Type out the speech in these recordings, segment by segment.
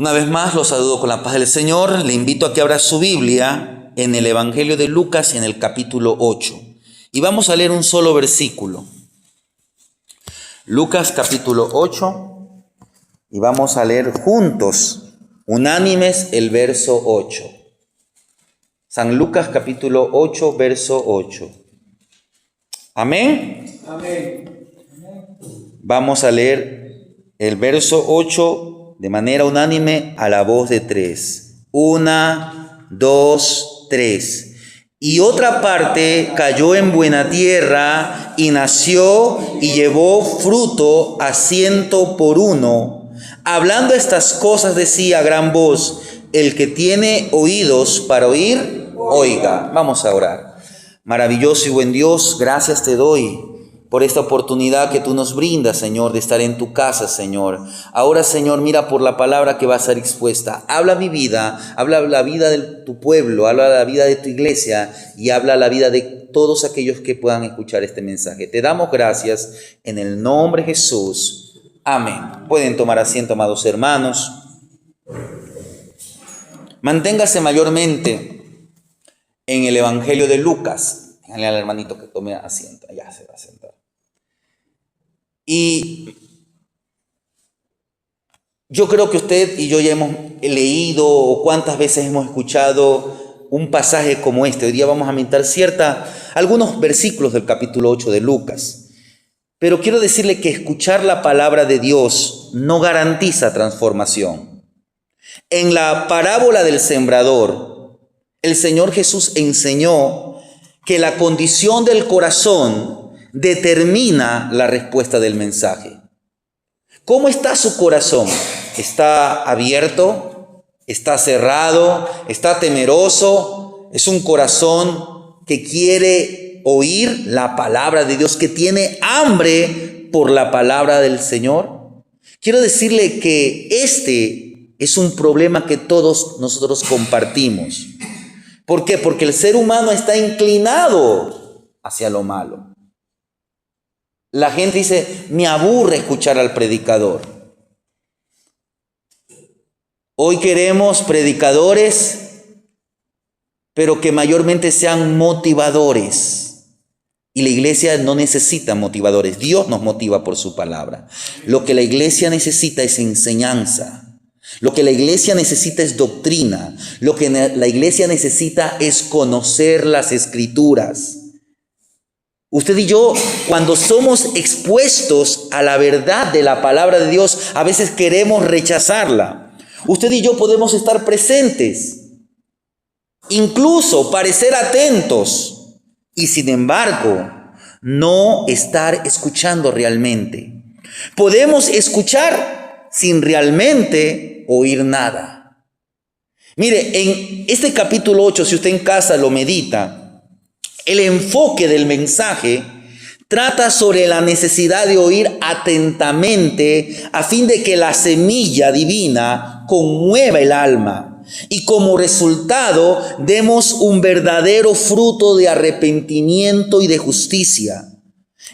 Una vez más los saludo con la paz del Señor. Le invito a que abra su Biblia en el Evangelio de Lucas en el capítulo 8. Y vamos a leer un solo versículo. Lucas capítulo 8. Y vamos a leer juntos, unánimes, el verso 8. San Lucas capítulo 8, verso 8. Amén. Amén. Vamos a leer el verso 8 de manera unánime a la voz de 3. 1, 2, 3. Y otra parte cayó en buena tierra y nació y llevó fruto a 100 por 1. Hablando estas cosas decía a gran voz: el que tiene oídos para oír, oiga. Vamos a orar. Maravilloso y buen Dios, gracias te doy por esta oportunidad que tú nos brindas, Señor, de estar en tu casa, Señor. Ahora, Señor, mira por la palabra que va a ser expuesta. Habla mi vida, habla la vida de tu pueblo, habla la vida de tu iglesia y habla la vida de todos aquellos que puedan escuchar este mensaje. Te damos gracias en el nombre de Jesús. Amén. Pueden tomar asiento, amados hermanos. Manténgase mayormente en el Evangelio de Lucas. Díganle al hermanito que tome asiento. Ya se va a sentar. Y yo creo que usted y yo ya hemos leído o cuántas veces hemos escuchado un pasaje como este. Hoy día vamos a meditar algunos versículos del capítulo 8 de Lucas. Pero quiero decirle que escuchar la palabra de Dios no garantiza transformación. En la parábola del sembrador, el Señor Jesús enseñó que la condición del corazón determina la respuesta del mensaje. ¿Cómo está su corazón? ¿Está abierto? ¿Está cerrado? ¿Está temeroso? ¿Es un corazón que quiere oír la palabra de Dios, que tiene hambre por la palabra del Señor? Quiero decirle que este es un problema que todos nosotros compartimos. ¿Por qué? Porque el ser humano está inclinado hacia lo malo. La gente dice: me aburre escuchar al predicador. Hoy queremos predicadores, pero que mayormente sean motivadores. Y la iglesia no necesita motivadores. Dios nos motiva por su palabra. Lo que la iglesia necesita es enseñanza. Lo que la iglesia necesita es doctrina. Lo que la iglesia necesita es conocer las Escrituras. Usted y yo, cuando somos expuestos a la verdad de la palabra de Dios, a veces queremos rechazarla. Usted y yo podemos estar presentes, incluso parecer atentos, y sin embargo, no estar escuchando realmente. Podemos escuchar sin realmente oír nada. Mire, en este capítulo 8, si usted en casa lo medita, el enfoque del mensaje trata sobre la necesidad de oír atentamente a fin de que la semilla divina conmueva el alma y como resultado demos un verdadero fruto de arrepentimiento y de justicia.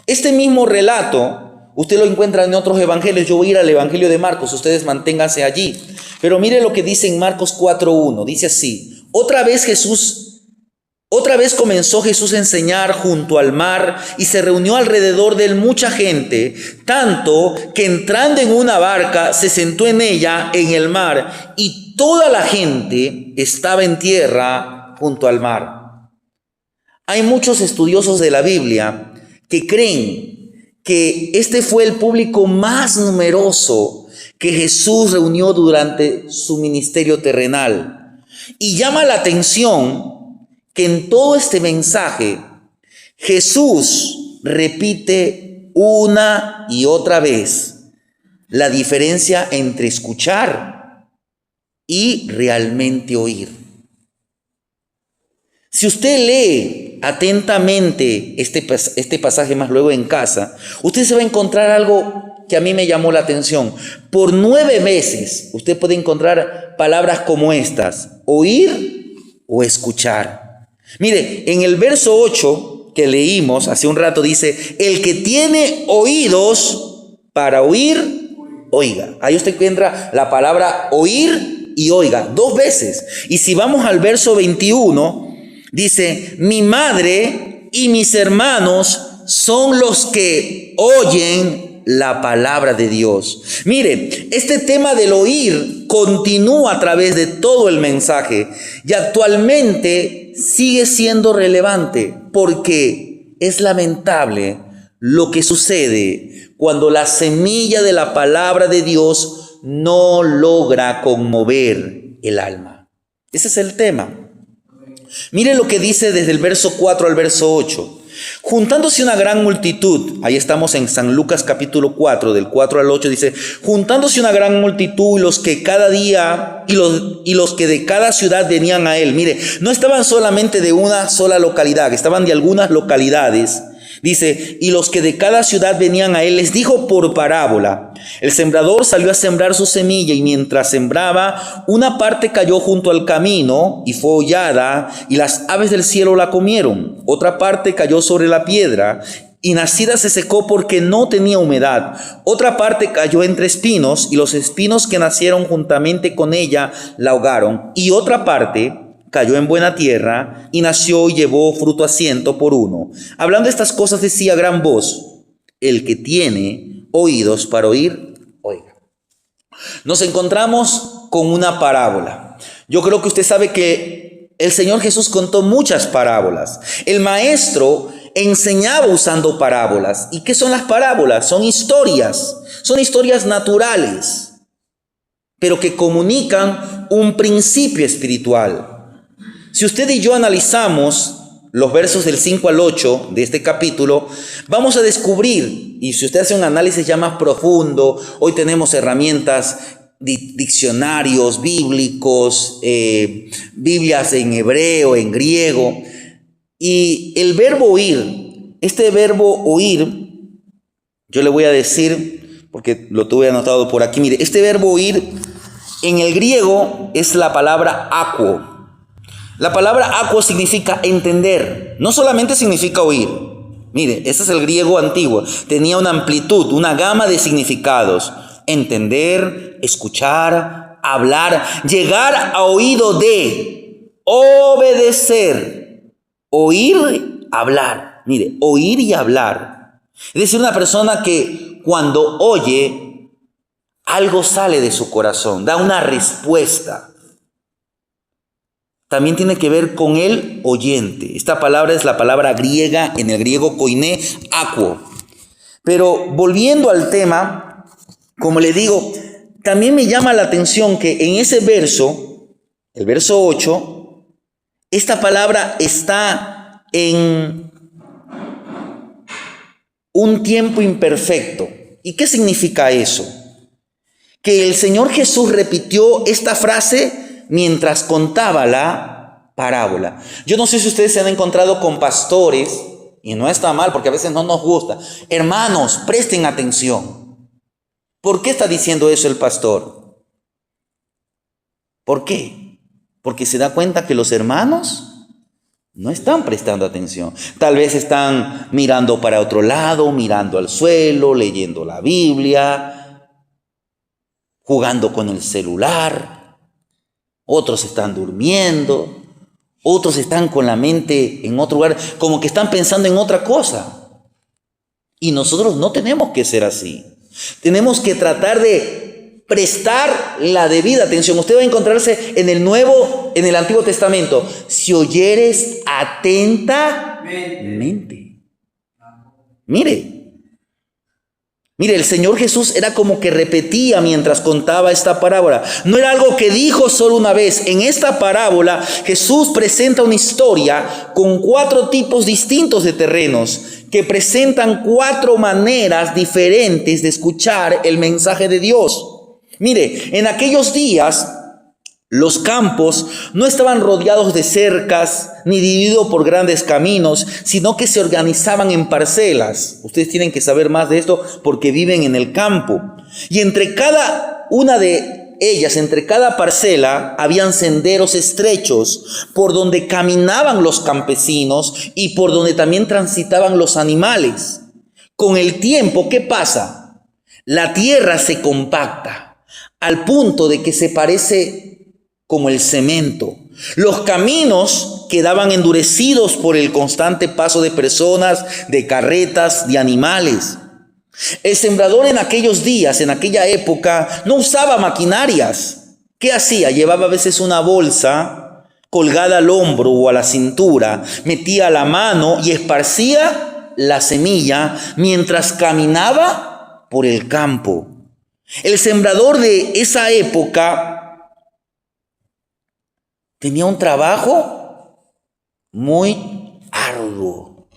Este mismo relato usted lo encuentra en otros evangelios. Yo voy a ir al evangelio de Marcos, ustedes manténganse allí. Pero mire lo que dice en Marcos 4:1, dice así: Otra vez comenzó Jesús a enseñar junto al mar y se reunió alrededor de él mucha gente, tanto que entrando en una barca se sentó en ella en el mar y toda la gente estaba en tierra junto al mar. Hay muchos estudiosos de la Biblia que creen que este fue el público más numeroso que Jesús reunió durante su ministerio terrenal. Y llama la atención que en todo este mensaje Jesús repite una y otra vez la diferencia entre escuchar y realmente oír. Si usted lee atentamente este pasaje más luego en casa, usted se va a encontrar algo que a mí me llamó la atención. Por 9 veces usted puede encontrar palabras como estas: oír o escuchar. Mire, en el verso 8 que leímos hace un rato dice: el que tiene oídos para oír, oiga. Ahí usted encuentra la palabra oír y oiga, 2 veces. Y si vamos al verso 21, dice, mi madre y mis hermanos son los que oyen la palabra de Dios. Mire, este tema del oír continúa a través de todo el mensaje y actualmente sigue siendo relevante porque es lamentable lo que sucede cuando la semilla de la palabra de Dios no logra conmover el alma. Ese es el tema. Mire lo que dice desde el verso 4 al verso 8. Juntándose una gran multitud, ahí estamos en San Lucas capítulo 4, del 4 al 8, dice, juntándose una gran multitud y los que cada día y los que de cada ciudad venían a él. Mire, no estaban solamente de una sola localidad, estaban de algunas localidades. Dice, y los que de cada ciudad venían a él, les dijo por parábola. El sembrador salió a sembrar su semilla y mientras sembraba, una parte cayó junto al camino y fue hollada y las aves del cielo la comieron. Otra parte cayó sobre la piedra y nacida se secó porque no tenía humedad. Otra parte cayó entre espinos y los espinos que nacieron juntamente con ella la ahogaron. Y otra parte cayó en buena tierra y nació y llevó fruto a 100 por uno. Hablando estas cosas decía a gran voz, el que tiene oídos para oír, oiga. Nos encontramos con una parábola. Yo creo que usted sabe que el Señor Jesús contó muchas parábolas. El maestro enseñaba usando parábolas. ¿Y qué son las parábolas? Son historias naturales, pero que comunican un principio espiritual. Si usted y yo analizamos los versos del 5 al 8 de este capítulo, vamos a descubrir, y si usted hace un análisis ya más profundo, hoy tenemos herramientas, diccionarios bíblicos, Biblias en hebreo, en griego, y el verbo oír, este verbo oír, yo le voy a decir, porque lo tuve anotado por aquí, mire, este verbo oír en el griego es la palabra aquo. La palabra aquo significa entender, no solamente significa oír. Mire, ese es el griego antiguo. Tenía una amplitud, una gama de significados. Entender, escuchar, hablar, llegar a oído de, obedecer, oír, hablar. Mire, oír y hablar. Es decir, una persona que cuando oye, algo sale de su corazón, da una respuesta. También tiene que ver con el oyente. Esta palabra es la palabra griega, en el griego koiné, aquo. Pero volviendo al tema, como le digo, también me llama la atención que en ese verso, el verso 8, esta palabra está en un tiempo imperfecto. ¿Y qué significa eso? Que el Señor Jesús repitió esta frase mientras contaba la parábola. Yo no sé si ustedes se han encontrado con pastores, y no está mal porque a veces no nos gusta. Hermanos, presten atención. ¿Por qué está diciendo eso el pastor? ¿Por qué? Porque se da cuenta que los hermanos no están prestando atención. Tal vez están mirando para otro lado, mirando al suelo, leyendo la Biblia, jugando con el celular. Otros están durmiendo, otros están con la mente en otro lugar, como que están pensando en otra cosa. Y nosotros no tenemos que ser así. Tenemos que tratar de prestar la debida atención. Usted va a encontrarse en el Antiguo Testamento. Si oyeres atentamente. Mire, el Señor Jesús era como que repetía mientras contaba esta parábola. No era algo que dijo solo una vez. En esta parábola Jesús presenta una historia con 4 tipos distintos de terrenos que presentan 4 maneras diferentes de escuchar el mensaje de Dios. Mire, en aquellos días los campos no estaban rodeados de cercas ni divididos por grandes caminos, sino que se organizaban en parcelas. Ustedes tienen que saber más de esto porque viven en el campo. Y entre cada una de ellas, entre cada parcela, habían senderos estrechos por donde caminaban los campesinos y por donde también transitaban los animales. Con el tiempo, ¿qué pasa? la tierra se compacta al punto de que se parece como el cemento. Los caminos quedaban endurecidos por el constante paso de personas, de carretas, de animales. El sembrador en aquellos días, en aquella época, no usaba maquinarias. ¿Qué hacía? Llevaba a veces una bolsa colgada al hombro o a la cintura, metía la mano y esparcía la semilla mientras caminaba por el campo. El sembrador de esa época tenía un trabajo muy arduo.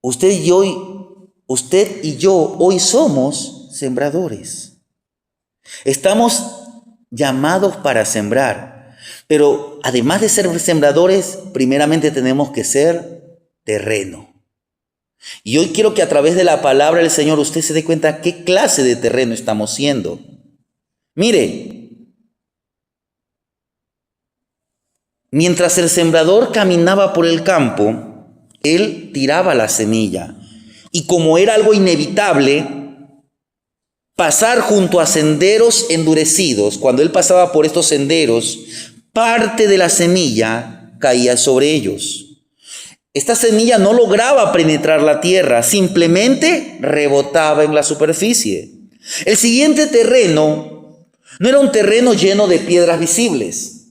Usted y yo hoy somos sembradores. Estamos llamados para sembrar, pero además de ser sembradores, primeramente tenemos que ser terreno. Y hoy quiero que a través de la palabra del Señor usted se dé cuenta qué clase de terreno estamos siendo. Mire, mientras el sembrador caminaba por el campo, él tiraba la semilla. Y como era algo inevitable, pasar junto a senderos endurecidos, cuando él pasaba por estos senderos, parte de la semilla caía sobre ellos. Esta semilla no lograba penetrar la tierra, simplemente rebotaba en la superficie. El siguiente terreno no era un terreno lleno de piedras visibles.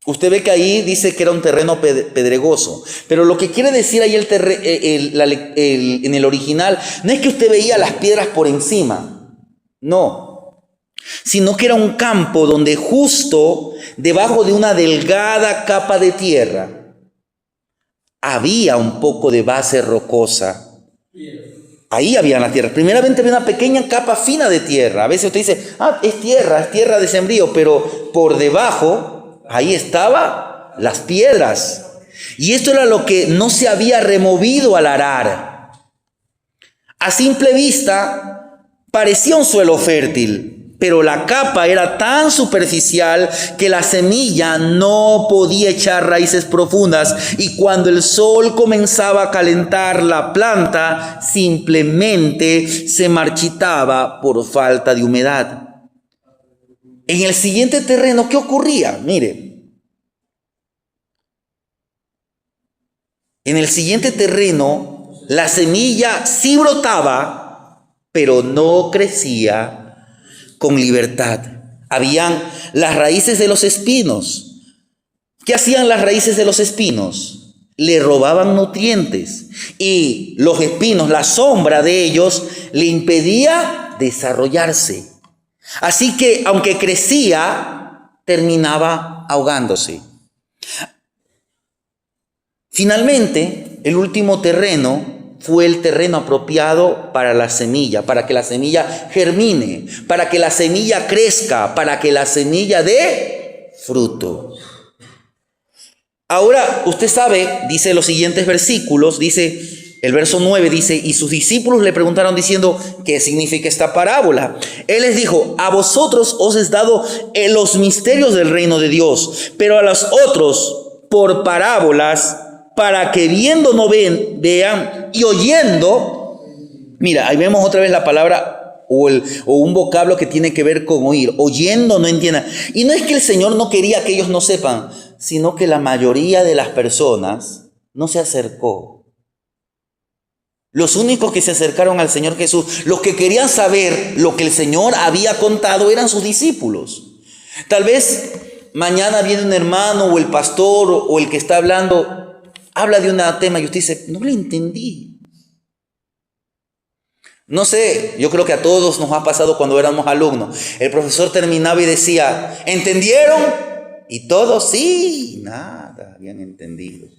Usted ve que ahí dice que era un terreno pedregoso, pero lo que quiere decir ahí en el original no es que usted veía las piedras por encima, no, sino que era un campo donde justo debajo de una delgada capa de tierra había un poco de base rocosa. Ahí había las tierras. Primeramente había una pequeña capa fina de tierra. A veces usted dice, es tierra de sembrío, pero por debajo ahí estaban las piedras. Y esto era lo que no se había removido al arar. A simple vista parecía un suelo fértil, pero la capa era tan superficial que la semilla no podía echar raíces profundas, y cuando el sol comenzaba a calentar la planta, simplemente se marchitaba por falta de humedad. En el siguiente terreno, ¿qué ocurría? Mire, en el siguiente terreno, la semilla sí brotaba, pero no crecía con libertad. Habían las raíces de los espinos. ¿Qué hacían las raíces de los espinos? Le robaban nutrientes, y los espinos, la sombra de ellos, le impedía desarrollarse. Así que, aunque crecía, terminaba ahogándose. Finalmente, el último terreno fue el terreno apropiado para la semilla, para que la semilla germine, para que la semilla crezca, para que la semilla dé fruto. Ahora, usted sabe, dice los siguientes versículos, dice, el verso 9 dice, y sus discípulos le preguntaron diciendo, ¿qué significa esta parábola? Él les dijo, a vosotros os es dado los misterios del reino de Dios, pero a los otros por parábolas, para que viendo no vean, y oyendo. Mira, ahí vemos otra vez la palabra o un vocablo que tiene que ver con oír. Oyendo no entiendan. Y no es que el Señor no quería que ellos no sepan, sino que la mayoría de las personas no se acercó. Los únicos que se acercaron al Señor Jesús, los que querían saber lo que el Señor había contado, eran sus discípulos. Tal vez mañana viene un hermano o el pastor o el que está hablando, habla de un tema y usted dice, no le entendí. No sé, yo creo que a todos nos ha pasado cuando éramos alumnos. El profesor terminaba y decía, ¿entendieron? Y todos, sí, nada, habían entendido.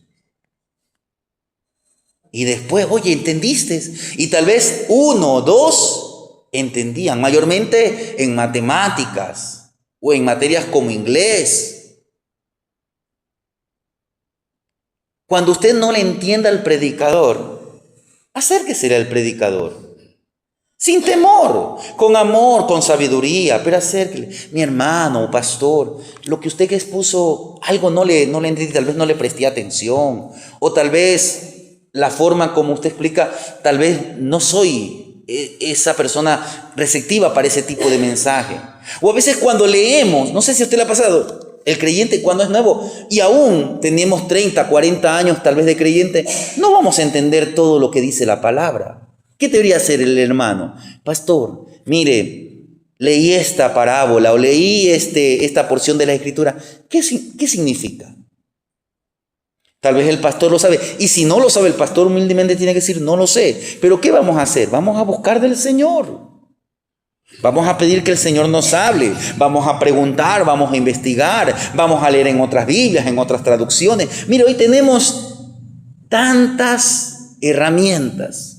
Y después, oye, ¿entendiste? Y tal vez uno o dos entendían, mayormente en matemáticas o en materias como inglés. Cuando usted no le entienda al predicador, acérquese al predicador. Sin temor, con amor, con sabiduría, pero acérquele. Mi hermano, pastor, lo que usted expuso, algo no le entendí, tal vez no le presté atención, o tal vez la forma como usted explica, tal vez no soy esa persona receptiva para ese tipo de mensaje. O a veces cuando leemos, no sé si a usted le ha pasado, el creyente cuando es nuevo y aún tenemos 30, 40 años tal vez de creyente, no vamos a entender todo lo que dice la palabra. ¿Qué debería hacer el hermano? Pastor, mire, leí esta parábola o leí esta porción de la Escritura. ¿Qué significa? Tal vez el pastor lo sabe. Y si no lo sabe, el pastor humildemente tiene que decir, no lo sé. Pero ¿qué vamos a hacer? Vamos a buscar del Señor. Vamos a pedir que el Señor nos hable. Vamos a preguntar, vamos a investigar. Vamos a leer en otras Biblias, en otras traducciones. Mire, hoy tenemos tantas herramientas.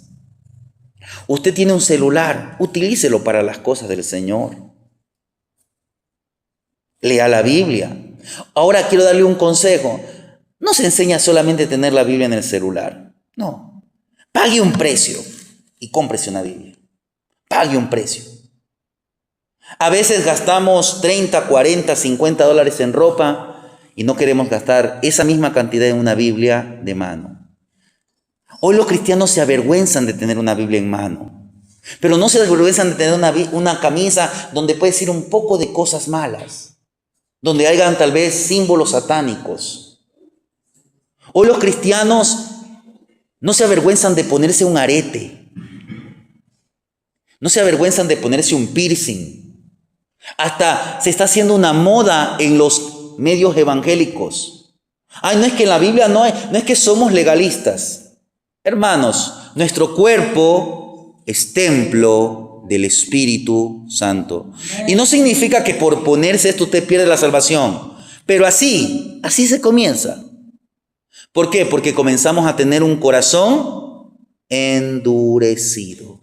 Usted tiene un celular, utilícelo para las cosas del Señor. Lea la Biblia. Ahora quiero darle un consejo. No se enseña solamente a tener la Biblia en el celular. No. Pague un precio y cómprese una Biblia. Pague un precio. A veces gastamos 30, 40, 50 dólares en ropa y no queremos gastar esa misma cantidad en una Biblia de mano. Hoy los cristianos se avergüenzan de tener una Biblia en mano. Pero no se avergüenzan de tener una camisa donde puede decir un poco de cosas malas. Donde hayan tal vez símbolos satánicos. Hoy los cristianos no se avergüenzan de ponerse un arete. No se avergüenzan de ponerse un piercing. Hasta se está haciendo una moda en los medios evangélicos. Ay, no es que en la Biblia no es que somos legalistas. Hermanos, nuestro cuerpo es templo del Espíritu Santo. Y no significa que por ponerse esto usted pierde la salvación. Pero así se comienza. ¿Por qué? Porque comenzamos a tener un corazón endurecido.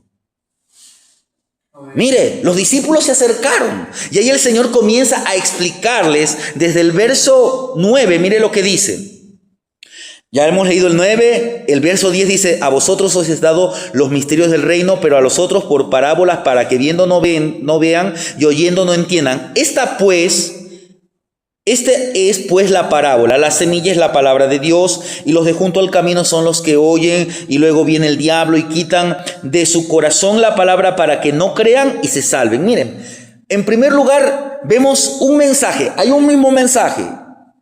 Mire, los discípulos se acercaron y ahí el Señor comienza a explicarles desde el verso 9, mire lo que dice. Ya hemos leído el 9, el verso 10 dice, a vosotros os es dado los misterios del reino, pero a los otros por parábolas para que viendo no vean y oyendo no entiendan. Este es pues la parábola, la semilla es la palabra de Dios y los de junto al camino son los que oyen y luego viene el diablo y quitan de su corazón la palabra para que no crean y se salven. Miren, en primer lugar vemos un mensaje, hay un mismo mensaje,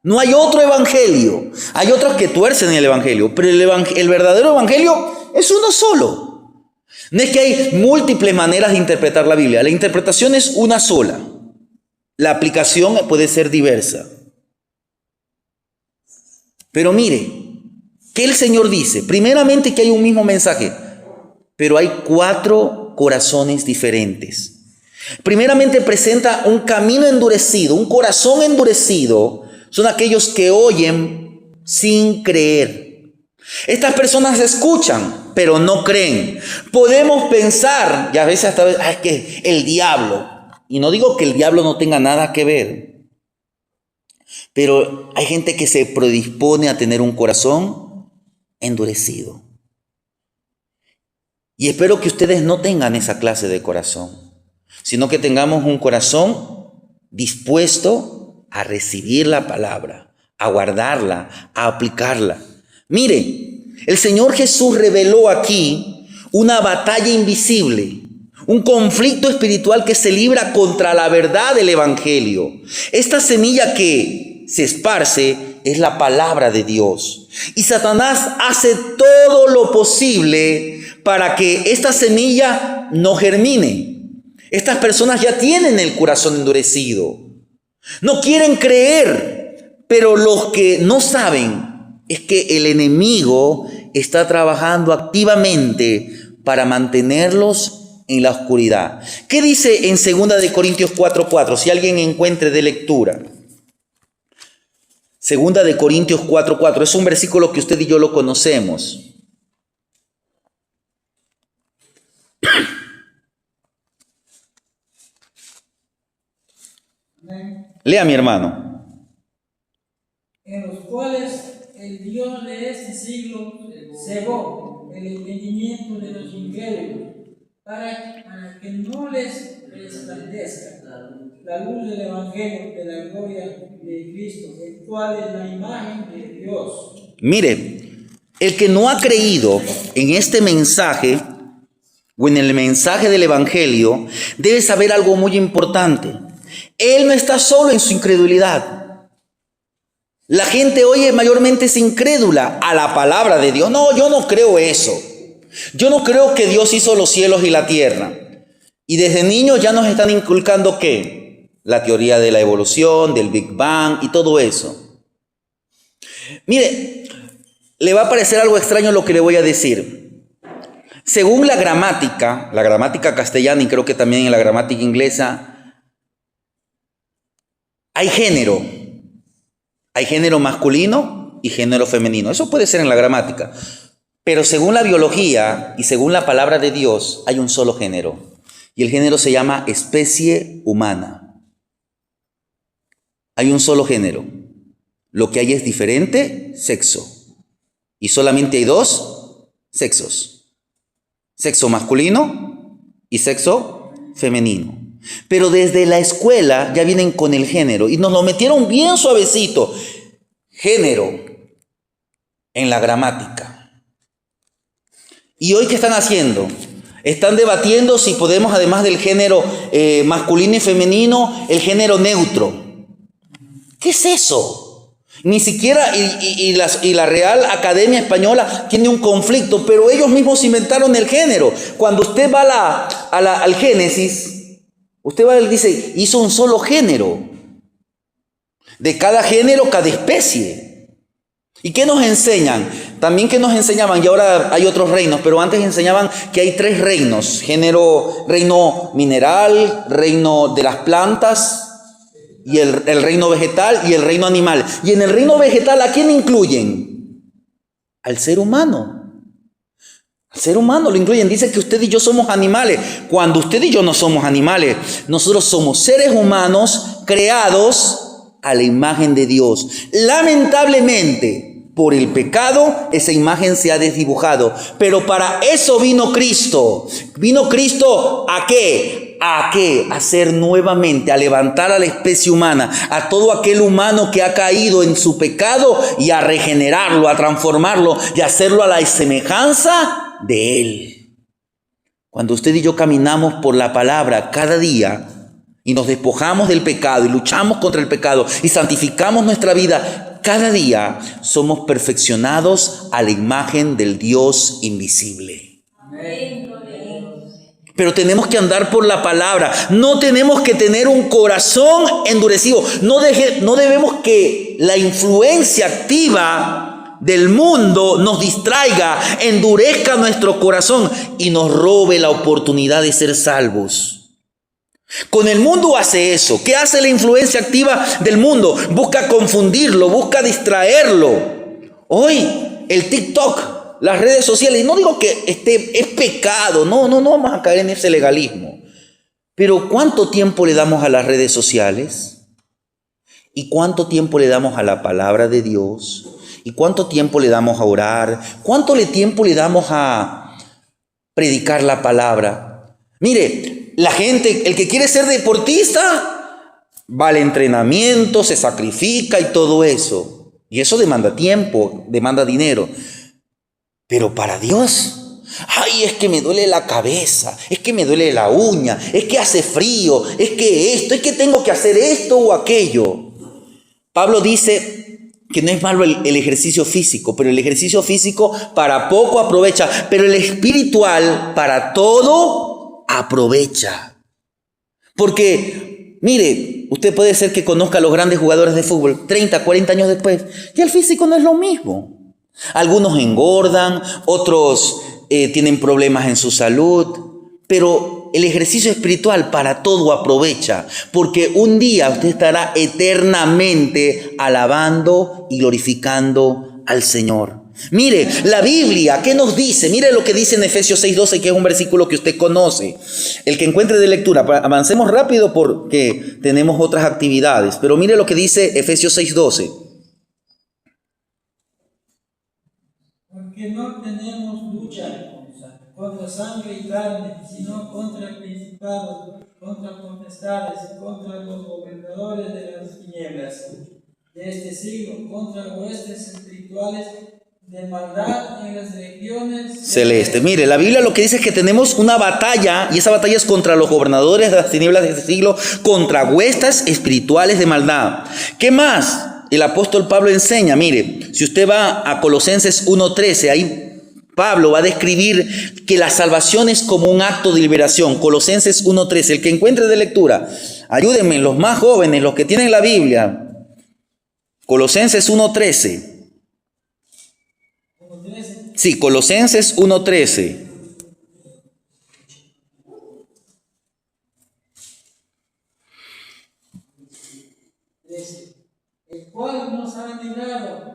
no hay otro evangelio, hay otros que tuercen el evangelio, pero el verdadero evangelio es uno solo. No es que hay múltiples maneras de interpretar la Biblia, la interpretación es una sola. La aplicación puede ser diversa. Pero mire, ¿qué el Señor dice? Primeramente que hay un mismo mensaje, pero hay 4 corazones diferentes. Primeramente presenta un camino endurecido, un corazón endurecido. Son aquellos que oyen sin creer. Estas personas escuchan, pero no creen. Podemos pensar, y a veces hasta es que el diablo. Y no digo que el diablo no tenga nada que ver, pero hay gente que se predispone a tener un corazón endurecido. Y espero que ustedes no tengan esa clase de corazón, sino que tengamos un corazón dispuesto a recibir la palabra, a guardarla, a aplicarla. Mire, el Señor Jesús reveló aquí una batalla invisible. Un conflicto espiritual que se libra contra la verdad del evangelio. Esta semilla que se esparce es la palabra de Dios. Y Satanás hace todo lo posible para que esta semilla no germine. Estas personas ya tienen el corazón endurecido. No quieren creer, pero los que no saben es que el enemigo está trabajando activamente para mantenerlos en la oscuridad. ¿Qué dice en 2 Corintios 4:4? Si alguien encuentre de lectura. 2 Corintios 4:4. Es un versículo que usted y yo lo conocemos. Lea, mi hermano. En los cuales el Dios de este siglo cegó el entendimiento de los incrédulos, para que no les resplandezca la luz del Evangelio de la gloria de Cristo, el cual es la imagen de Dios. Mire, el que no ha creído en este mensaje, o en el mensaje del Evangelio, debe saber algo muy importante. Él no está solo en su incredulidad. La gente hoy mayormente es incrédula a la palabra de Dios. No, yo no creo eso. Yo no creo que Dios hizo los cielos y la tierra. Y desde niños ya nos están inculcando ¿qué? La teoría de la evolución, del Big Bang y todo eso. Mire, le va a parecer algo extraño lo que le voy a decir. Según la gramática castellana y creo que también en la gramática inglesa, hay género. Hay género masculino y género femenino. Eso puede ser en la gramática. Pero según la biología y según la palabra de Dios, hay un solo género. Y el género se llama especie humana. Hay un solo género. Lo que hay es diferente sexo. Y solamente hay dos sexos. Sexo masculino y sexo femenino. Pero desde la escuela ya vienen con el género y nos lo metieron bien suavecito. Género en la gramática. ¿Y hoy qué están haciendo? Están debatiendo si podemos, además del género masculino y femenino, el género neutro. ¿Qué es eso? Ni siquiera, y la Real Academia Española tiene un conflicto, pero ellos mismos inventaron el género. Cuando usted va al Génesis, usted va y dice, hizo un solo género. De cada género, cada especie. ¿Y qué nos enseñan? También que nos enseñaban, y ahora hay otros reinos, pero antes enseñaban que hay 3 reinos. Reino mineral, reino de las plantas, y el reino vegetal y el reino animal. Y en el reino vegetal, ¿a quién incluyen? Al ser humano. Al ser humano lo incluyen. Dice que usted y yo somos animales. Cuando usted y yo no somos animales, nosotros somos seres humanos creados a la imagen de Dios. Lamentablemente, por el pecado, esa imagen se ha desdibujado. Pero para eso vino Cristo. ¿Vino Cristo a qué? ¿A qué? A hacer nuevamente, a levantar a la especie humana, a todo aquel humano que ha caído en su pecado y a regenerarlo, a transformarlo y a hacerlo a la semejanza de Él. Cuando usted y yo caminamos por la palabra cada día y nos despojamos del pecado y luchamos contra el pecado y santificamos nuestra vida cada día, somos perfeccionados a la imagen del Dios invisible. Amén. Pero tenemos que andar por la palabra. No tenemos que tener un corazón endurecido. No debemos que la influencia activa del mundo nos distraiga, endurezca nuestro corazón y nos robe la oportunidad de ser salvos. Con el mundo hace eso. ¿Qué hace la influencia activa del mundo? Busca confundirlo, busca distraerlo. Hoy el TikTok, las redes sociales, y no digo que es pecado, no vamos a caer en ese legalismo. Pero ¿cuánto tiempo le damos a las redes sociales? ¿Y cuánto tiempo le damos a la palabra de Dios? ¿Y cuánto tiempo le damos a orar? ¿Cuánto tiempo le damos a predicar la palabra? Mire, la gente, el que quiere ser deportista, va al entrenamiento, se sacrifica y todo eso. Y eso demanda tiempo, demanda dinero. Pero para Dios, ay, es que me duele la cabeza, es que me duele la uña, es que hace frío, es que tengo que hacer esto o aquello. Pablo dice que no es malo el ejercicio físico, pero el ejercicio físico para poco aprovecha, pero el espiritual para todo aprovecha. Porque, mire, usted puede ser que conozca a los grandes jugadores de fútbol 30, 40 años después, y el físico no es lo mismo. Algunos engordan, otros tienen problemas en su salud, pero el ejercicio espiritual para todo aprovecha, porque un día usted estará eternamente alabando y glorificando al Señor. Mire, la Biblia, ¿qué nos dice? Mire lo que dice en Efesios 6:12, que es un versículo que usted conoce. El que encuentre de lectura, avancemos rápido porque tenemos otras actividades, pero mire lo que dice Efesios 6:12. Porque no tenemos lucha contra sangre y carne, sino contra principados, contra potestades, contra los gobernadores de las tinieblas de este siglo, contra huestes espirituales de maldad en las regiones celeste. Mire, la Biblia lo que dice es que tenemos una batalla, y esa batalla es contra los gobernadores de las tinieblas de este siglo, contra huestes espirituales de maldad. ¿Qué más? El apóstol Pablo enseña, mire, si usted va a Colosenses 1:13, ahí Pablo va a describir que la salvación es como un acto de liberación. Colosenses 1:13, el que encuentre de lectura, ayúdenme, los más jóvenes, los que tienen la Biblia. Colosenses 1:13. Sí, Colosenses 1:13. El cual nos ha librado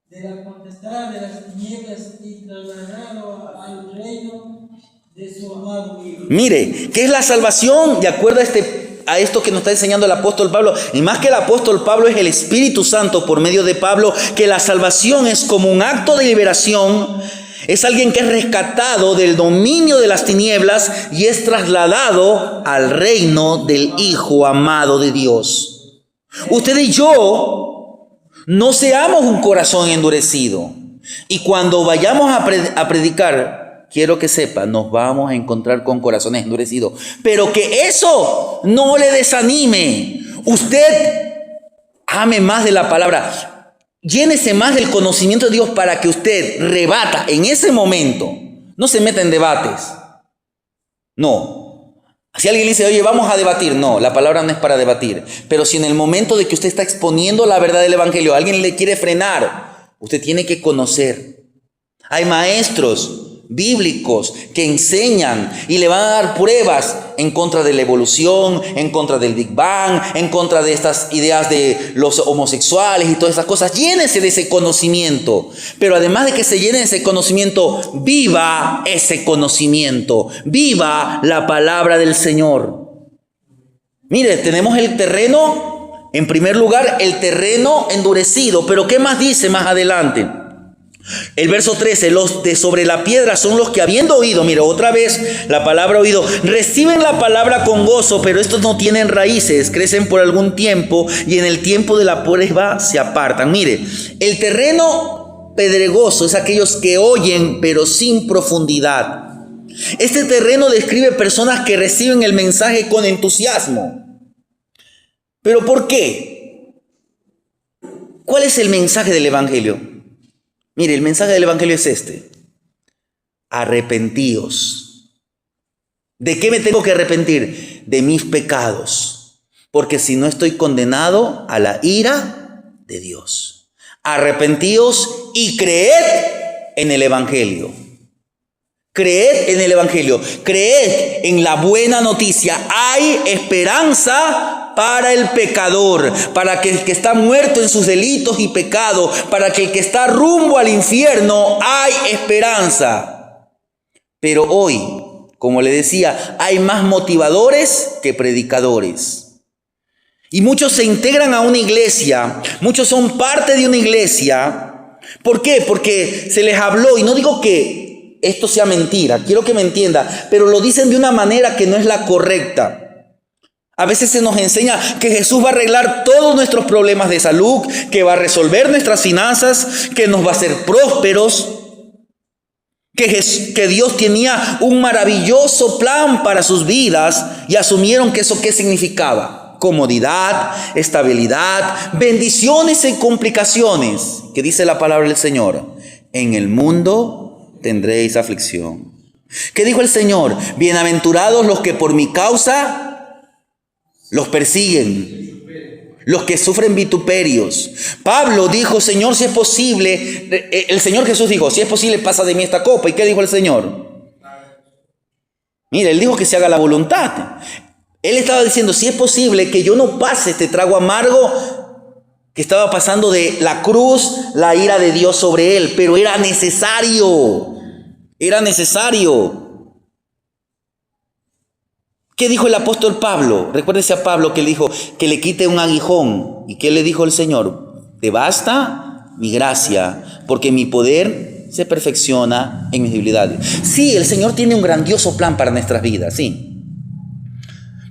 de la potestad de las tinieblas y trasladado al reino de su amado Hijo. Mire, ¿qué es la salvación? De acuerdo a esto que nos está enseñando el apóstol Pablo, y más que el apóstol Pablo, es el Espíritu Santo por medio de Pablo, que la salvación es como un acto de liberación. Es alguien que es rescatado del dominio de las tinieblas y es trasladado al reino del Hijo amado de Dios. Usted y yo no seamos un corazón endurecido. Y cuando vayamos a predicar, quiero que sepa, nos vamos a encontrar con corazones endurecidos. Pero que eso no le desanime. Usted ame más de la palabra. Llénese más del conocimiento de Dios para que usted rebata en ese momento. No se meta en debates. No. Si alguien le dice, oye, vamos a debatir. No, la palabra no es para debatir. Pero si en el momento de que usted está exponiendo la verdad del evangelio, alguien le quiere frenar, usted tiene que conocer. Hay maestros bíblicos que enseñan y le van a dar pruebas en contra de la evolución, en contra del Big Bang, en contra de estas ideas de los homosexuales y todas esas cosas. Llénese de ese conocimiento, pero además de que se llene de ese conocimiento, viva ese conocimiento, viva la palabra del Señor. Mire, tenemos el terreno, en primer lugar, el terreno endurecido, pero ¿qué más dice más adelante? El verso 13, los de sobre la piedra son los que habiendo oído, mira otra vez la palabra oído, reciben la palabra con gozo, pero estos no tienen raíces, crecen por algún tiempo y en el tiempo de la prueba se apartan. Mire, el terreno pedregoso es aquellos que oyen pero sin profundidad. Este terreno describe personas que reciben el mensaje con entusiasmo. ¿Pero por qué? ¿Cuál es el mensaje del evangelio? Mire, el mensaje del evangelio es este: arrepentíos. ¿De qué me tengo que arrepentir? De mis pecados, porque si no estoy condenado a la ira de Dios. Arrepentíos y creed en el evangelio. Creed en el evangelio, creed en la buena noticia. Hay esperanza para el pecador, para que el que está muerto en sus delitos y pecados, para que el que está rumbo al infierno, hay esperanza. Pero hoy, como le decía, hay más motivadores que predicadores. Y muchos se integran a una iglesia, muchos son parte de una iglesia. ¿Por qué? Porque se les habló, y no digo que esto sea mentira, quiero que me entienda, pero lo dicen de una manera que no es la correcta. A veces se nos enseña que Jesús va a arreglar todos nuestros problemas de salud, que va a resolver nuestras finanzas, que nos va a hacer prósperos, que Dios tenía un maravilloso plan para sus vidas y asumieron que eso ¿qué significaba? Comodidad, estabilidad, bendiciones y complicaciones. ¿Qué dice la palabra del Señor? En el mundo tendréis aflicción. ¿Qué dijo el Señor? Bienaventurados los que por mi causa los persiguen, los que sufren vituperios. Pablo dijo, Señor, si es posible, el Señor Jesús dijo, si es posible, pasa de mí esta copa. ¿Y qué dijo el Señor? Mira, Él dijo que se haga la voluntad. Él estaba diciendo, si es posible que yo no pase este trago amargo que estaba pasando de la cruz, la ira de Dios sobre él, pero era necesario. Era necesario. ¿Qué dijo el apóstol Pablo? Recuérdese a Pablo que le dijo que le quite un aguijón. ¿Y qué le dijo el Señor? Te basta mi gracia, porque mi poder se perfecciona en mis debilidades. Sí, el Señor tiene un grandioso plan para nuestras vidas, sí.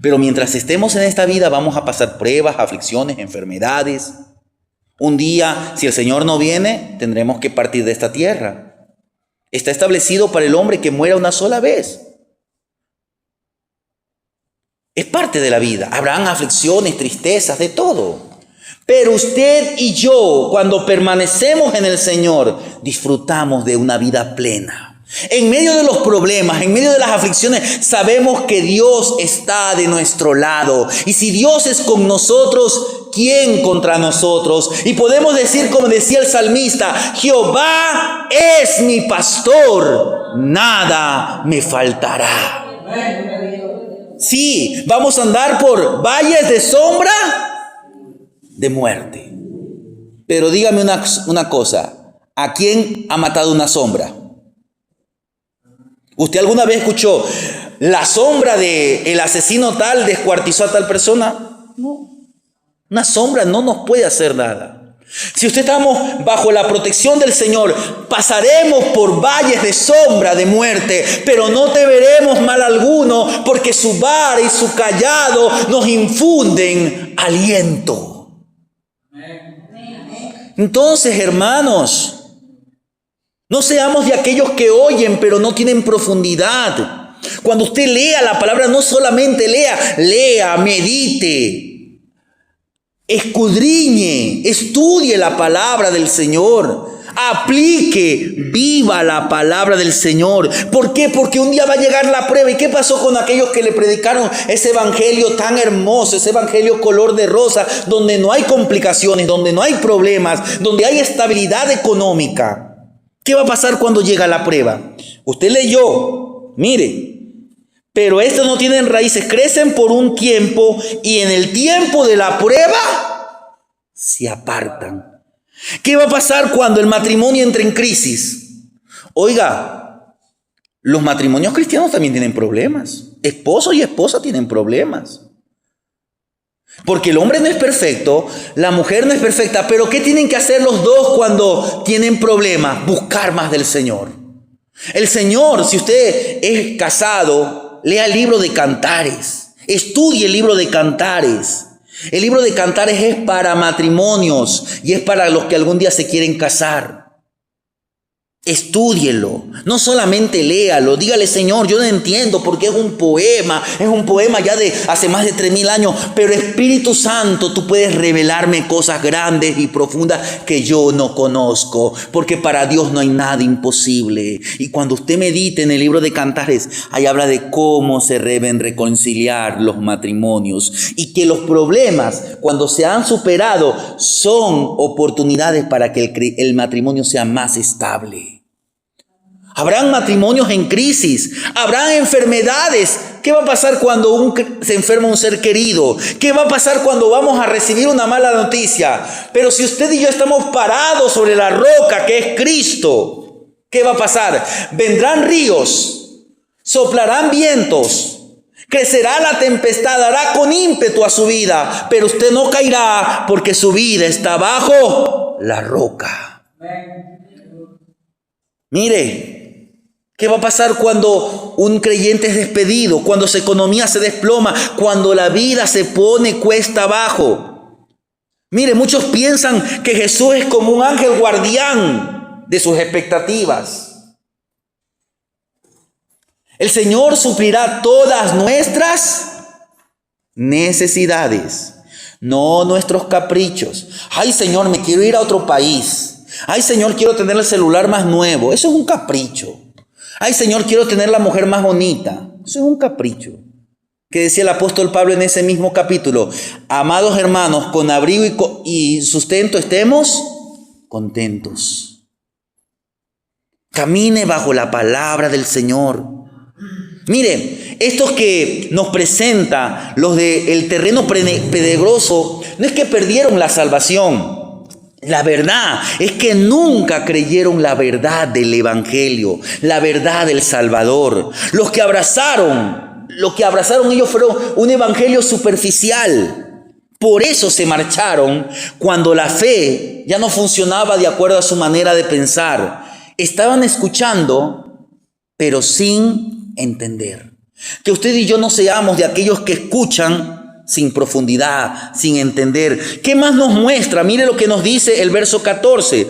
Pero mientras estemos en esta vida vamos a pasar pruebas, aflicciones, enfermedades. Un día, si el Señor no viene, tendremos que partir de esta tierra. Está establecido para el hombre que muera una sola vez. Es parte de la vida. Habrán aflicciones, tristezas, de todo. Pero usted y yo, cuando permanecemos en el Señor, disfrutamos de una vida plena. En medio de los problemas, en medio de las aflicciones, sabemos que Dios está de nuestro lado. Y si Dios es con nosotros, ¿quién contra nosotros? Y podemos decir, como decía el salmista, Jehová es mi pastor, nada me faltará. Sí, vamos a andar por valles de sombra de muerte. Pero dígame una cosa, ¿a quién ha matado una sombra? ¿Usted alguna vez escuchó la sombra de el asesino tal descuartizó a tal persona? No. Una sombra no nos puede hacer nada. Si usted estamos bajo la protección del Señor, pasaremos por valles de sombra de muerte, pero no te veremos mal alguno, porque su vara y su cayado nos infunden aliento. Entonces, hermanos, no seamos de aquellos que oyen pero no tienen profundidad. Cuando usted lea la palabra, no solamente lea, medite, escudriñe, estudie la palabra del Señor. Aplique, viva la palabra del Señor. ¿Por qué? Porque un día va a llegar la prueba. ¿Y qué pasó con aquellos que le predicaron ese evangelio tan hermoso, ese evangelio color de rosa, donde no hay complicaciones, donde no hay problemas, donde hay estabilidad económica? ¿Qué va a pasar cuando llega la prueba? Usted leyó, mire, pero estos no tienen raíces, crecen por un tiempo y en el tiempo de la prueba se apartan. ¿Qué va a pasar cuando el matrimonio entre en crisis? Oiga, los matrimonios cristianos también tienen problemas. Esposo y esposa tienen problemas. Porque el hombre no es perfecto, la mujer no es perfecta, pero ¿qué tienen que hacer los dos cuando tienen problemas? Buscar más del Señor. El Señor, si usted es casado, lea el libro de Cantares, estudie el libro de Cantares. El libro de Cantares es para matrimonios y es para los que algún día se quieren casar. Estúdielo, no solamente léalo, dígale: Señor, yo no entiendo porque es un poema ya de hace más de 3000 años, pero Espíritu Santo, tú puedes revelarme cosas grandes y profundas que yo no conozco, porque para Dios no hay nada imposible. Y cuando usted medite en el libro de Cantares, ahí habla de cómo se deben reconciliar los matrimonios y que los problemas, cuando se han superado, son oportunidades para que el matrimonio sea más estable. Habrán matrimonios en crisis, habrán enfermedades. ¿Qué va a pasar cuando se enferma un ser querido? ¿Qué va a pasar cuando vamos a recibir una mala noticia? Pero si usted y yo estamos parados sobre la roca que es Cristo, ¿qué va a pasar? Vendrán ríos, soplarán vientos, crecerá la tempestad, dará con ímpetu a su vida, pero usted no caerá porque su vida está bajo la roca. Mire, ¿qué va a pasar cuando un creyente es despedido? Cuando su economía se desploma, cuando la vida se pone cuesta abajo. Mire, muchos piensan que Jesús es como un ángel guardián de sus expectativas. El Señor suplirá todas nuestras necesidades, no nuestros caprichos. Ay, Señor, me quiero ir a otro país. Ay, Señor, quiero tener el celular más nuevo. Eso es un capricho. Ay, Señor, quiero tener la mujer más bonita. Eso es un capricho. Que decía el apóstol Pablo en ese mismo capítulo: amados hermanos, con abrigo y sustento estemos contentos. Camine bajo la palabra del Señor. Mire, estos que nos presenta los del terreno pedregoso, no es que perdieron la salvación. La verdad es que nunca creyeron la verdad del Evangelio, la verdad del Salvador. Lo que abrazaron ellos fueron un evangelio superficial. Por eso se marcharon cuando la fe ya no funcionaba de acuerdo a su manera de pensar. Estaban escuchando, pero sin entender. Que usted y yo no seamos de aquellos que escuchan, sin profundidad, sin entender. ¿Qué más nos muestra? Mire lo que nos dice el verso 14.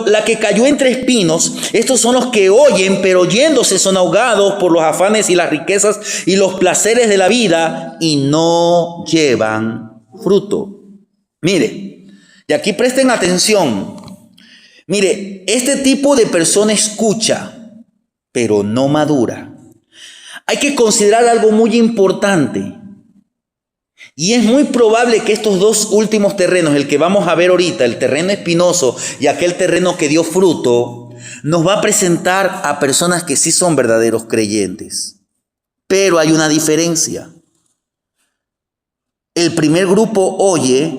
La que cayó entre espinos, estos son los que oyen, pero oyéndose son ahogados por los afanes y las riquezas y los placeres de la vida y no llevan fruto. Mire, y aquí presten atención. Mire, este tipo de persona escucha, pero no madura. Hay que considerar algo muy importante. Y es muy probable que estos dos últimos terrenos, el que vamos a ver ahorita, el terreno espinoso y aquel terreno que dio fruto, nos va a presentar a personas que sí son verdaderos creyentes. Pero hay una diferencia. El primer grupo oye,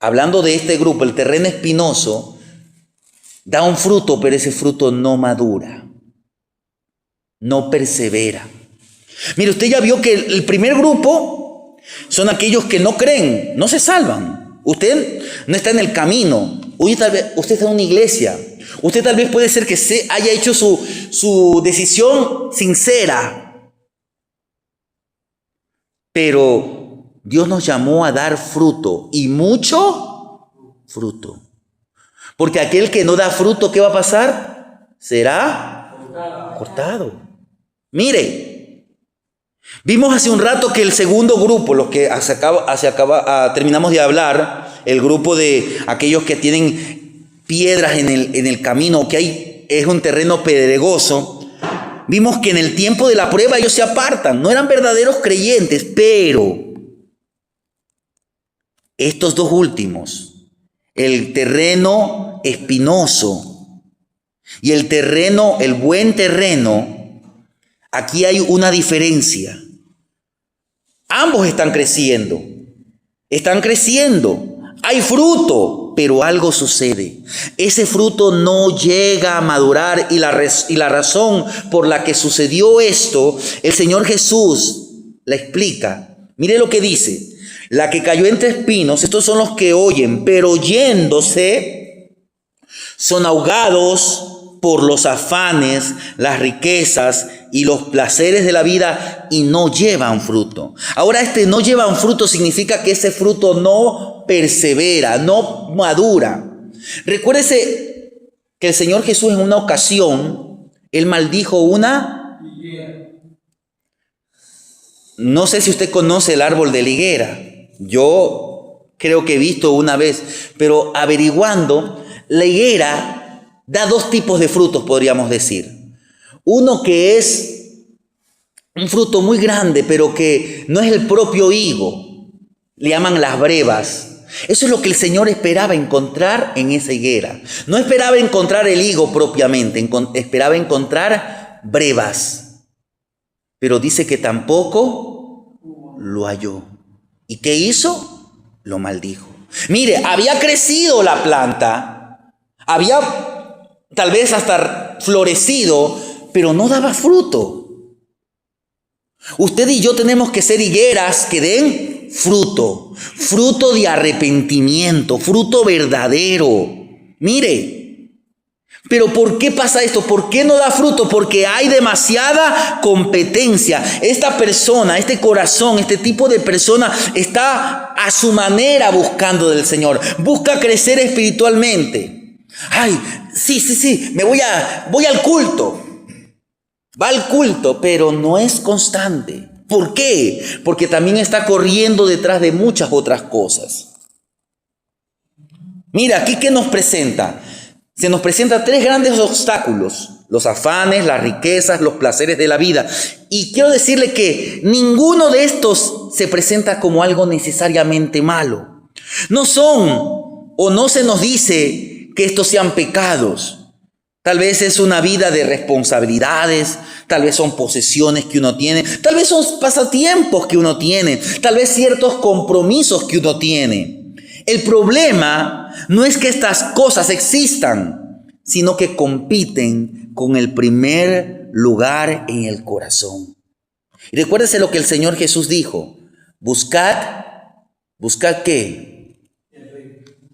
hablando de este grupo, el terreno espinoso, da un fruto, pero ese fruto no madura, no persevera. Mire, usted ya vio que el primer grupo son aquellos que no creen, no se salvan. Usted no está en el camino. Usted está en una iglesia. Usted tal vez puede ser que haya hecho su decisión sincera. Pero Dios nos llamó a dar fruto, y mucho fruto. Porque aquel que no da fruto, ¿qué va a pasar? Será cortado. Mire. Vimos hace un rato que el segundo grupo, los que terminamos de hablar, el grupo de aquellos que tienen piedras en el camino, que es un terreno pedregoso, vimos que en el tiempo de la prueba ellos se apartan, no eran verdaderos creyentes, pero estos dos últimos, el terreno espinoso y el buen terreno, aquí hay una diferencia. Ambos están creciendo. Hay fruto, pero algo sucede. Ese fruto no llega a madurar y la razón por la que sucedió esto, el Señor Jesús la explica. Mire lo que dice. La que cayó entre espinos, estos son los que oyen, pero oyéndose son ahogados por los afanes, las riquezas y los placeres de la vida y no llevan fruto. Ahora, no llevan fruto significa que ese fruto no persevera, no madura. Recuérdese que el Señor Jesús en una ocasión, Él maldijo una... No sé si usted conoce el árbol de la higuera. Yo creo que he visto una vez, pero averiguando, la higuera da dos tipos de frutos, podríamos decir. Uno que es un fruto muy grande, pero que no es el propio higo. Le llaman las brevas. Eso es lo que el Señor esperaba encontrar en esa higuera. No esperaba encontrar el higo propiamente, esperaba encontrar brevas. Pero dice que tampoco lo halló. ¿Y qué hizo? Lo maldijo. Mire, había crecido la planta, había tal vez hasta florecido, pero no daba fruto. Usted y yo tenemos que ser higueras que den fruto, fruto de arrepentimiento, fruto verdadero. Mire, pero ¿por qué pasa esto? ¿Por qué no da fruto? Porque hay demasiada competencia. Esta persona, este corazón, este tipo de persona está a su manera buscando del Señor. Busca crecer espiritualmente. Ay, sí, voy al culto. Va al culto, pero no es constante. ¿Por qué? Porque también está corriendo detrás de muchas otras cosas. Mira, aquí ¿qué nos presenta? Se nos presenta tres grandes obstáculos: los afanes, las riquezas, los placeres de la vida. Y quiero decirle que ninguno de estos se presenta como algo necesariamente malo. No son, o no se nos dice que estos sean pecados. Tal vez es una vida de responsabilidades, tal vez son posesiones que uno tiene, tal vez son pasatiempos que uno tiene, tal vez ciertos compromisos que uno tiene. El problema no es que estas cosas existan, sino que compiten con el primer lugar en el corazón. Y recuérdese lo que el Señor Jesús dijo: buscad ¿qué?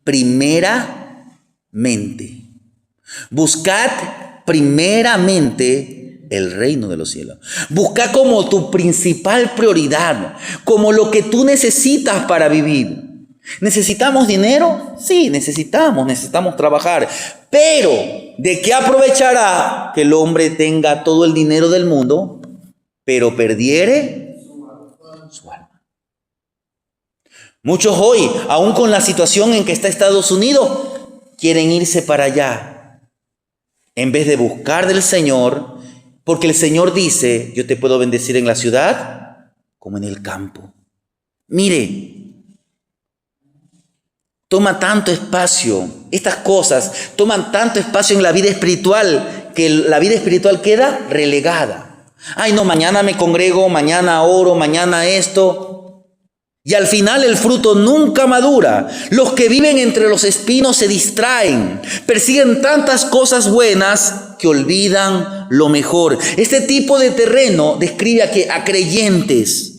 Primeramente. Buscad primeramente el reino de los cielos. Busca como tu principal prioridad, como lo que tú necesitas para vivir. ¿Necesitamos dinero? Sí, necesitamos trabajar. Pero, ¿de qué aprovechará que el hombre tenga todo el dinero del mundo, pero perdiere su alma? Muchos hoy, aún con la situación en que está Estados Unidos, quieren irse para allá, en vez de buscar del Señor, porque el Señor dice, yo te puedo bendecir en la ciudad como en el campo. Mire, toma tanto espacio, estas cosas toman tanto espacio en la vida espiritual, que la vida espiritual queda relegada. Ay, no, mañana me congrego, mañana oro, mañana esto. Y al final el fruto nunca madura. Los que viven entre los espinos se distraen, persiguen tantas cosas buenas que olvidan lo mejor. Este tipo de terreno describe a creyentes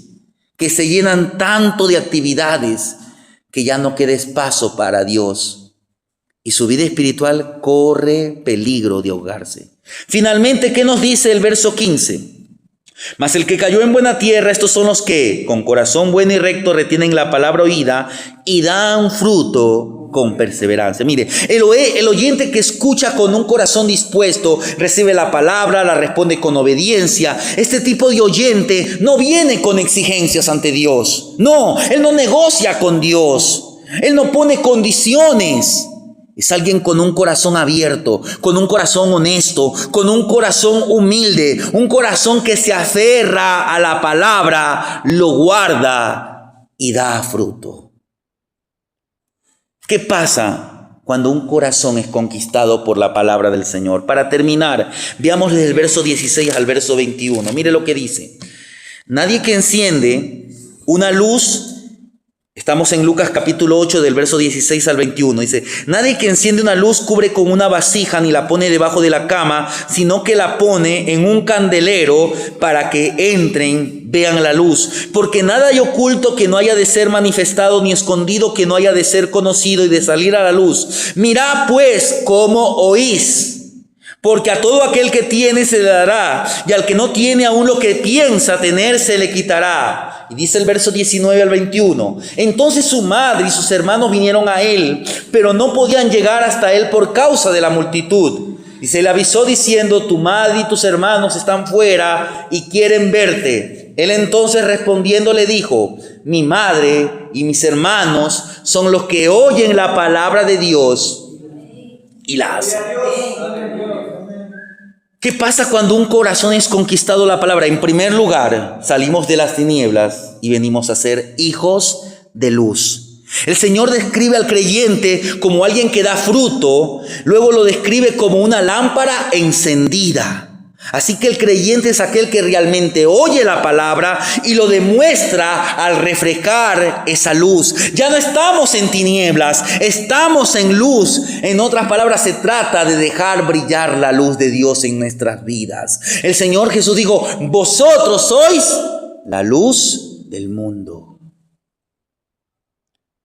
que se llenan tanto de actividades que ya no queda espacio para Dios. Y su vida espiritual corre peligro de ahogarse. Finalmente, ¿qué nos dice el verso 15? Mas el que cayó en buena tierra, estos son los que con corazón bueno y recto retienen la palabra oída y dan fruto con perseverancia. Mire, el oyente que escucha con un corazón dispuesto, recibe la palabra, la responde con obediencia. Este tipo de oyente no viene con exigencias ante Dios. No, él no negocia con Dios. Él no pone condiciones. Es alguien con un corazón abierto, con un corazón honesto, con un corazón humilde, un corazón que se aferra a la palabra, lo guarda y da fruto. ¿Qué pasa cuando un corazón es conquistado por la palabra del Señor? Para terminar, veamos desde el verso 16 al verso 21. Mire lo que dice. Nadie que enciende una luz. Estamos en Lucas capítulo 8 del verso 16 al 21. Dice, nadie que enciende una luz cubre con una vasija ni la pone debajo de la cama, sino que la pone en un candelero para que entren, vean la luz. Porque nada hay oculto que no haya de ser manifestado, ni escondido que no haya de ser conocido y de salir a la luz. Mirad pues cómo oís. Porque a todo aquel que tiene se le dará, y al que no tiene aún lo que piensa tener se le quitará. Y dice el verso 19 al 21. Entonces su madre y sus hermanos vinieron a él, pero no podían llegar hasta él por causa de la multitud. Y se le avisó diciendo, tu madre y tus hermanos están fuera y quieren verte. Él entonces respondiendo le dijo, mi madre y mis hermanos son los que oyen la palabra de Dios y la hacen. ¿Qué pasa cuando un corazón es conquistado la palabra? En primer lugar, salimos de las tinieblas y venimos a ser hijos de luz. El Señor describe al creyente como alguien que da fruto, luego lo describe como una lámpara encendida. Así que el creyente es aquel que realmente oye la palabra y lo demuestra al reflejar esa luz. Ya no estamos en tinieblas, estamos en luz. En otras palabras, se trata de dejar brillar la luz de Dios en nuestras vidas. El Señor Jesús dijo, vosotros sois la luz del mundo.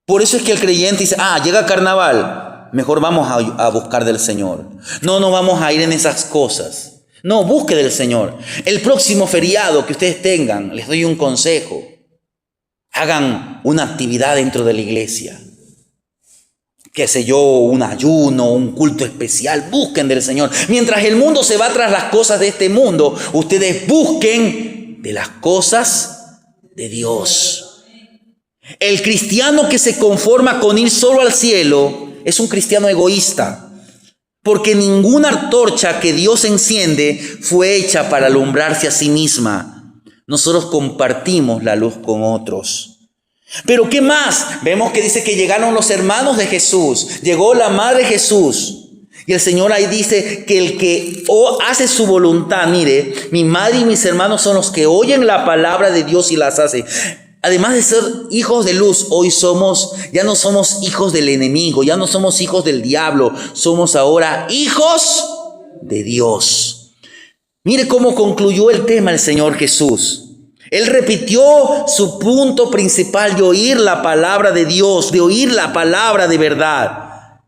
Por eso es que el creyente dice, llega carnaval, mejor vamos a buscar del Señor. No nos vamos a ir en esas cosas. No, busque del Señor. El próximo feriado que ustedes tengan, les doy un consejo. Hagan una actividad dentro de la iglesia. Qué sé yo, un ayuno, un culto especial. Busquen del Señor. Mientras el mundo se va tras las cosas de este mundo, ustedes busquen de las cosas de Dios. El cristiano que se conforma con ir solo al cielo es un cristiano egoísta. Porque ninguna antorcha que Dios enciende fue hecha para alumbrarse a sí misma. Nosotros compartimos la luz con otros. Pero ¿qué más? Vemos que dice que llegaron los hermanos de Jesús. Llegó la madre de Jesús. Y el Señor ahí dice que el que hace su voluntad, mire, mi madre y mis hermanos son los que oyen la palabra de Dios y las hacen. Además de ser hijos de luz, hoy ya no somos hijos del enemigo, ya no somos hijos del diablo, somos ahora hijos de Dios. Mire cómo concluyó el tema el Señor Jesús. Él repitió su punto principal de oír la palabra de Dios, de oír la palabra de verdad.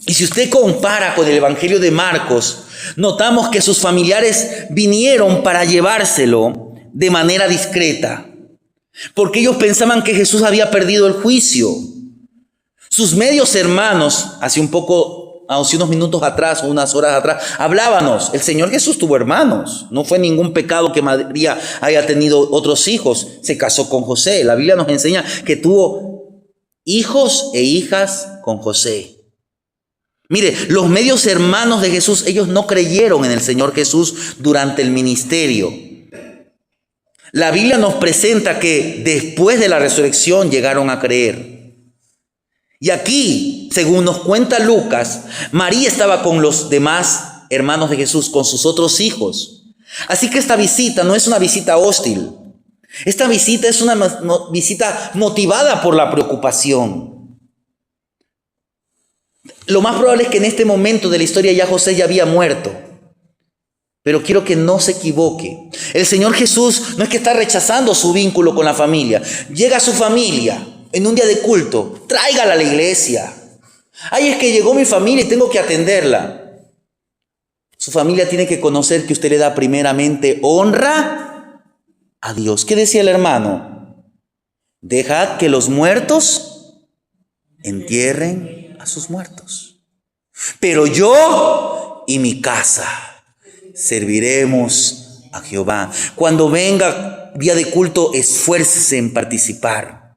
Y si usted compara con el Evangelio de Marcos, notamos que sus familiares vinieron para llevárselo de manera discreta, porque ellos pensaban que Jesús había perdido el juicio. Sus medios hermanos, hace unos minutos atrás o unas horas atrás, hablábamos, el Señor Jesús tuvo hermanos. No fue ningún pecado que María haya tenido otros hijos. Se casó con José. La Biblia nos enseña que tuvo hijos e hijas con José. Mire, los medios hermanos de Jesús, ellos no creyeron en el Señor Jesús durante el ministerio. La Biblia nos presenta que después de la resurrección llegaron a creer. Y aquí, según nos cuenta Lucas, María estaba con los demás hermanos de Jesús, con sus otros hijos. Así que esta visita no es una visita hostil. Esta visita es una visita motivada por la preocupación. Lo más probable es que en este momento de la historia ya José ya había muerto. Pero quiero que no se equivoque. El Señor Jesús no es que está rechazando su vínculo con la familia. Llega a su familia en un día de culto. Tráigala a la iglesia. Ay, es que llegó mi familia y tengo que atenderla. Su familia tiene que conocer que usted le da primeramente honra a Dios. ¿Qué decía el hermano? Dejad que los muertos entierren a sus muertos. Pero yo y mi casa serviremos a Jehová. Cuando venga día de culto, esfuércese en participar.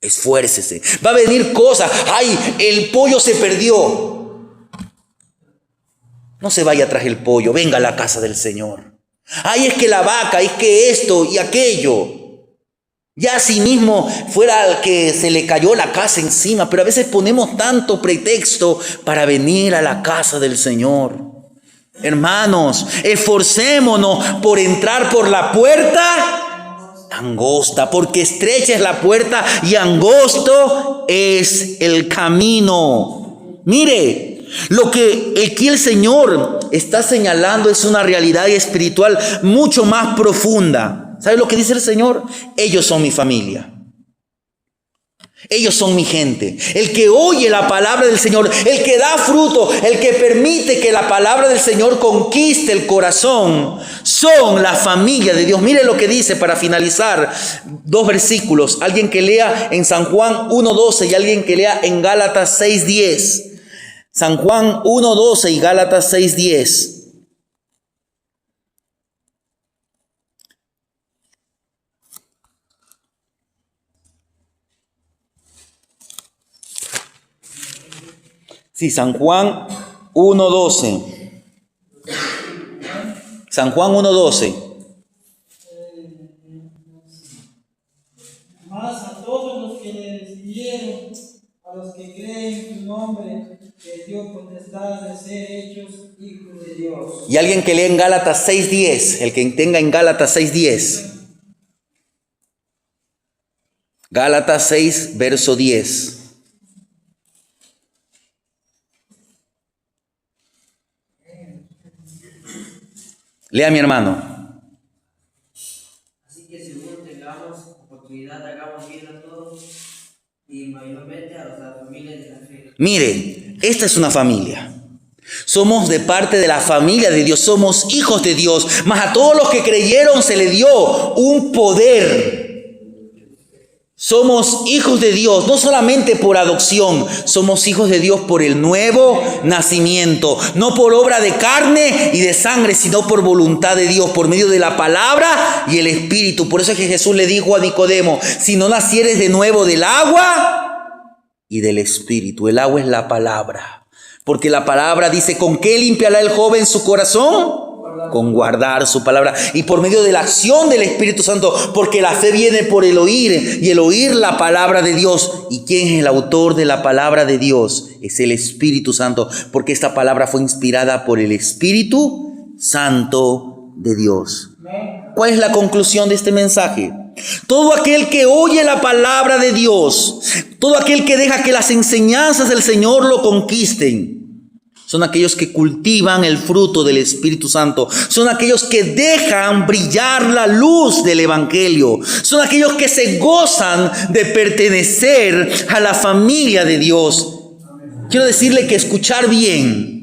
Esfuércese. Va a venir cosas. Ay, el pollo se perdió. No se vaya tras el pollo. Venga a la casa del Señor. Ay, es que la vaca, es que esto y aquello. Ya así mismo fuera al que se le cayó la casa encima. Pero a veces ponemos tanto pretexto para venir a la casa del Señor. Hermanos, esforcémonos por entrar por la puerta angosta, porque estrecha es la puerta y angosto es el camino. Mire, lo que aquí el Señor está señalando es una realidad espiritual mucho más profunda. ¿Sabe lo que dice el Señor? Ellos son mi familia. Ellos son mi gente. El que oye la palabra del Señor, el que da fruto, el que permite que la palabra del Señor conquiste el corazón, son la familia de Dios. Mire lo que dice para finalizar, 2 versículos. Alguien que lea en San Juan 1:12 y alguien que lea en Gálatas 6:10. San Juan 1:12 y Gálatas 6:10. Sí, San Juan 1:12. San Juan 1:12. Mas a todos los que le recibieron, a los que creen en su nombre, les dio potestad de ser hechos hijos de Dios. Y alguien que lee en Gálatas 6:10. El que tenga en Gálatas 6:10. Gálatas 6, verso 10. Lea, mi hermano. Así que según tengamos oportunidad, hagamos bien a todos y mayormente a las familias de la fe. Mire, esta es una familia. Somos de parte de la familia de Dios, somos hijos de Dios. Mas a todos los que creyeron se le dio un poder. Somos hijos de Dios, no solamente por adopción, somos hijos de Dios por el nuevo nacimiento, no por obra de carne y de sangre, sino por voluntad de Dios, por medio de la palabra y el Espíritu. Por eso es que Jesús le dijo a Nicodemo, si no nacieres de nuevo del agua y del Espíritu. El agua es la palabra, porque la palabra dice, ¿con qué limpiará el joven su corazón? Con guardar su palabra y por medio de la acción del Espíritu Santo, porque la fe viene por el oír y el oír la palabra de Dios. ¿Y quién es el autor de la palabra de Dios? Es el Espíritu Santo, porque esta palabra fue inspirada por el Espíritu Santo de Dios. ¿Cuál es la conclusión de este mensaje? Todo aquel que oye la palabra de Dios, todo aquel que deja que las enseñanzas del Señor lo conquisten, son aquellos que cultivan el fruto del Espíritu Santo. Son aquellos que dejan brillar la luz del Evangelio. Son aquellos que se gozan de pertenecer a la familia de Dios. Quiero decirle que escuchar bien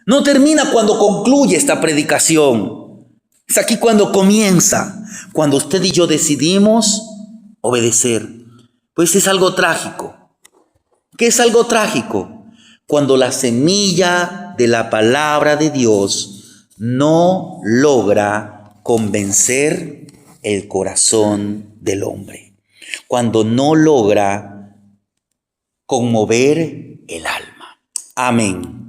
no termina cuando concluye esta predicación. Es aquí cuando comienza, cuando usted y yo decidimos obedecer. Pues es algo trágico. ¿Qué es algo trágico? Cuando la semilla de la palabra de Dios no logra convencer el corazón del hombre. Cuando no logra conmover el alma. Amén.